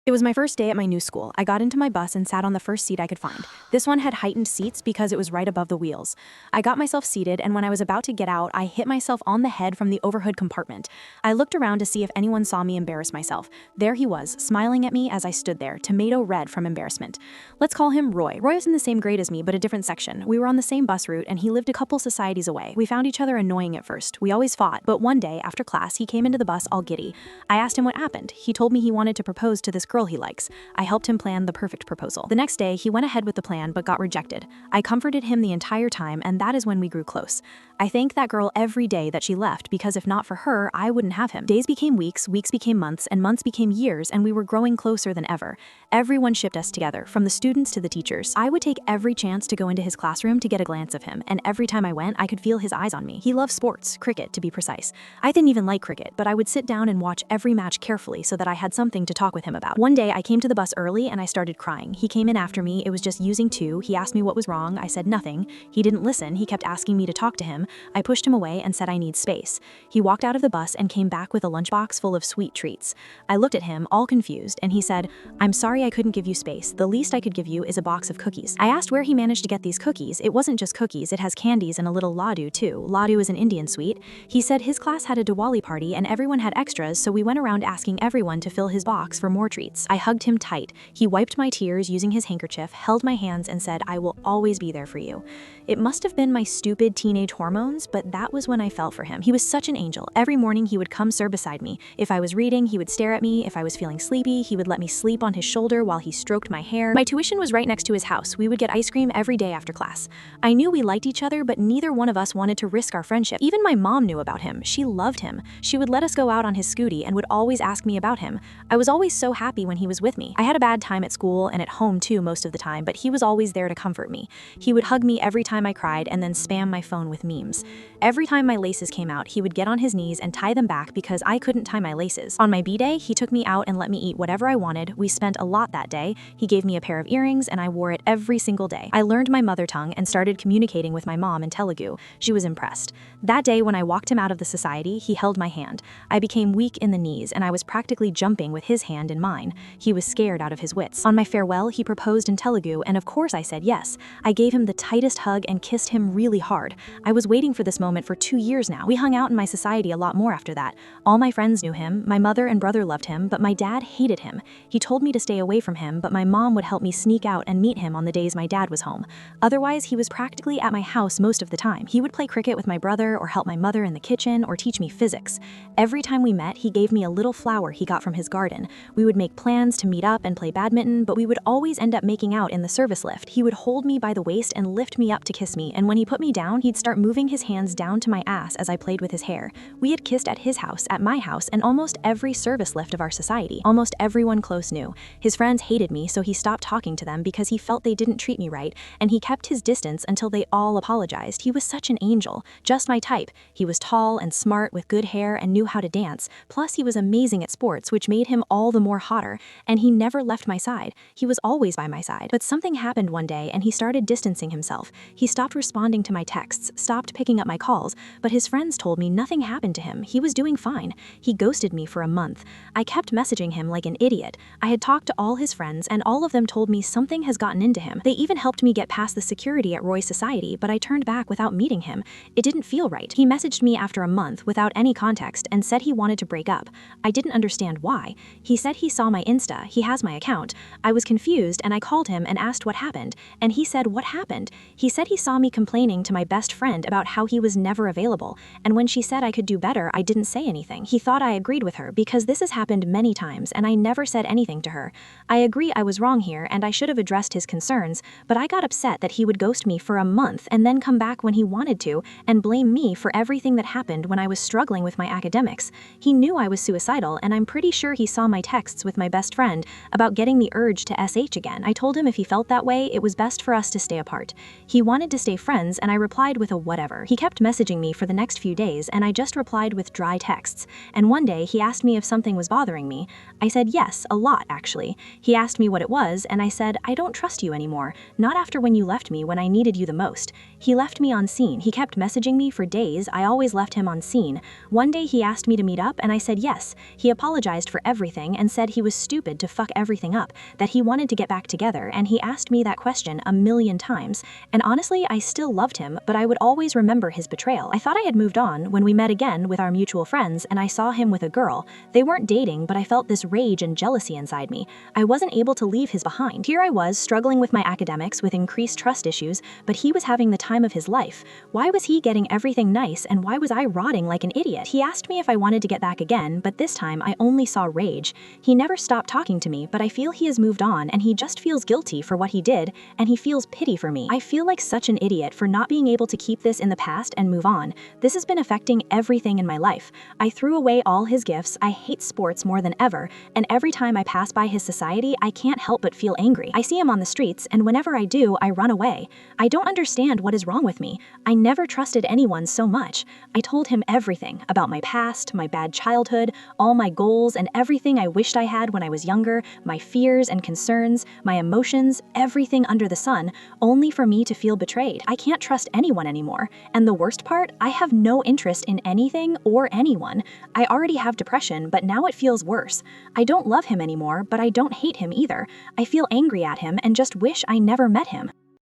It was my first day at my new school. I got into my bus and sat on the first seat I could find. This one had heightened seats because it was right above the wheels. I got myself seated, and when I was about to get out, I hit myself on the head from the overhood compartment. I looked around to see if anyone saw me embarrass myself. There he was, smiling at me as I stood there, tomato red from embarrassment. Let's call him Roy. Roy was in the same grade as me, but a different section. We were on the same bus route, and he lived a couple societies away. We found each other annoying at first. We always fought, but one day, after class, he came into the bus all giddy. I asked him what happened. He told me he wanted to propose to this girl he likes. I helped him plan the perfect proposal. The next day, he went ahead with the plan but got rejected. I comforted him the entire time, and that is when we grew close. I thank that girl every day that she left, because if not for her, I wouldn't have him. Days became weeks, weeks became months, and months became years, and we were growing closer than ever. Everyone shipped us together, from the students to the teachers. I would take every chance to go into his classroom to get a glance of him, and every time I went, I could feel his eyes on me. He loved sports, cricket to be precise. I didn't even like cricket, but I would sit down and watch every match carefully so that I had something to talk with him about. One day, I came to the bus early and I started crying. He came in after me. It was just using two. He asked me what was wrong. I said nothing. He didn't listen. He kept asking me to talk to him. I pushed him away and said I need space. He walked out of the bus and came back with a lunchbox full of sweet treats. I looked at him, all confused, and he said, "I'm sorry I couldn't give you space. The least I could give you is a box of cookies." I asked where he managed to get these cookies. It wasn't just cookies. It has candies and a little laddu too. Laddu is an Indian sweet. He said his class had a Diwali party and everyone had extras, so we went around asking everyone to fill his box for more treats. I hugged him tight. He wiped my tears using his handkerchief, held my hands, and said, "I will always be there for you." It must have been my stupid teenage hormones, but that was when I fell for him. He was such an angel. Every morning he would come sit beside me. If I was reading, he would stare at me. If I was feeling sleepy, he would let me sleep on his shoulder while he stroked my hair. My tuition was right next to his house. We would get ice cream every day after class. I knew we liked each other, but neither one of us wanted to risk our friendship. Even my mom knew about him. She loved him. She would let us go out on his scooty and would always ask me about him. I was always so happy when he was with me. I had a bad time at school and at home too most of the time, but he was always there to comfort me. He would hug me every time I cried and then spam my phone with memes. Every time my laces came out, he would get on his knees and tie them back because I couldn't tie my laces. On my B-day, he took me out and let me eat whatever I wanted. We spent a lot that day. He gave me a pair of earrings and I wore it every single day. I learned my mother tongue and started communicating with my mom in Telugu. She was impressed. That day when I walked him out of the society, he held my hand. I became weak in the knees and I was practically jumping with his hand in mine. He was scared out of his wits. On my farewell, he proposed in Telugu and of course I said yes. I gave him the tightest hug and kissed him really hard. I was waiting for this moment for 2 years now. We hung out in my society a lot more after that. All my friends knew him. My mother and brother loved him, but my dad hated him. He told me to stay away from him, but my mom would help me sneak out and meet him on the days my dad was home. Otherwise, he was practically at my house most of the time. He would play cricket with my brother or help my mother in the kitchen or teach me physics. Every time we met, he gave me a little flower he got from his garden. We would make plans to meet up and play badminton, but we would always end up making out in the service lift. He would hold me by the waist and lift me up to kiss me, and when he put me down, he'd start moving his hands down to my ass as I played with his hair. We had kissed at his house, at my house, and almost every service lift of our society. Almost everyone close knew. His friends hated me, so he stopped talking to them because he felt they didn't treat me right, and he kept his distance until they all apologized. He was such an angel, just my type. He was tall and smart with good hair and knew how to dance. Plus, he was amazing at sports, which made him all the more hotter, and he never left my side. He was always by my side. But something happened one day and he started distancing himself. He stopped responding to my texts, stopped picking up my calls, but his friends told me nothing happened to him. He was doing fine. He ghosted me for a month. I kept messaging him like an idiot. I had talked to all his friends and all of them told me something has gotten into him. They even helped me get past the security at Roy's society, but I turned back without meeting him. It didn't feel right. He messaged me after a month without any context and said he wanted to break up. I didn't understand why. He said he saw my Insta. He has my account. I was confused and I called him and asked what happened, and he said, "What happened?" He said he saw me complaining to my best friend about how he was never available, and when she said I could do better, I didn't say anything. He thought I agreed with her because this has happened many times and I never said anything to her. I agree I was wrong here and I should have addressed his concerns, but I got upset that he would ghost me for a month and then come back when he wanted to and blame me for everything that happened when I was struggling with my academics. He knew I was suicidal and I'm pretty sure he saw my texts with my best friend about getting the urge to SH again. I told him if he felt that way, it was best for us to stay apart. He wanted to stay friends and I replied with a whatever. He kept messaging me for the next few days and I just replied with dry texts. And one day he asked me if something was bothering me. I said yes, a lot actually. He asked me what it was and I said, "I don't trust you anymore. Not after when you left me when I needed you the most." He left me on scene. He kept messaging me for days. I always left him on scene. One day he asked me to meet up and I said yes. He apologized for everything and said he was was stupid to fuck everything up, that he wanted to get back together, and he asked me that question a million times. And honestly, I still loved him, but I would always remember his betrayal. I thought I had moved on when we met again with our mutual friends and I saw him with a girl. They weren't dating, but I felt this rage and jealousy inside me. I wasn't able to leave his behind. Here I was, struggling with my academics with increased trust issues, but he was having the time of his life. Why was he getting everything nice and why was I rotting like an idiot? He asked me if I wanted to get back again, but this time I only saw rage. He never stopped talking to me, but I feel he has moved on and he just feels guilty for what he did, and he feels pity for me. I feel like such an idiot for not being able to keep this in the past and move on. This has been affecting everything in my life. I threw away all his gifts, I hate sports more than ever, and every time I pass by his society, I can't help but feel angry. I see him on the streets, and whenever I do, I run away. I don't understand what is wrong with me. I never trusted anyone so much. I told him everything about my past, my bad childhood, all my goals, and everything I wished I had when I was younger, my fears and concerns, my emotions, everything under the sun, only for me to feel betrayed. I can't trust anyone anymore. And the worst part, I have no interest in anything or anyone. I already have depression, but now it feels worse. I don't love him anymore, but I don't hate him either. I feel angry at him and just wish I never met him.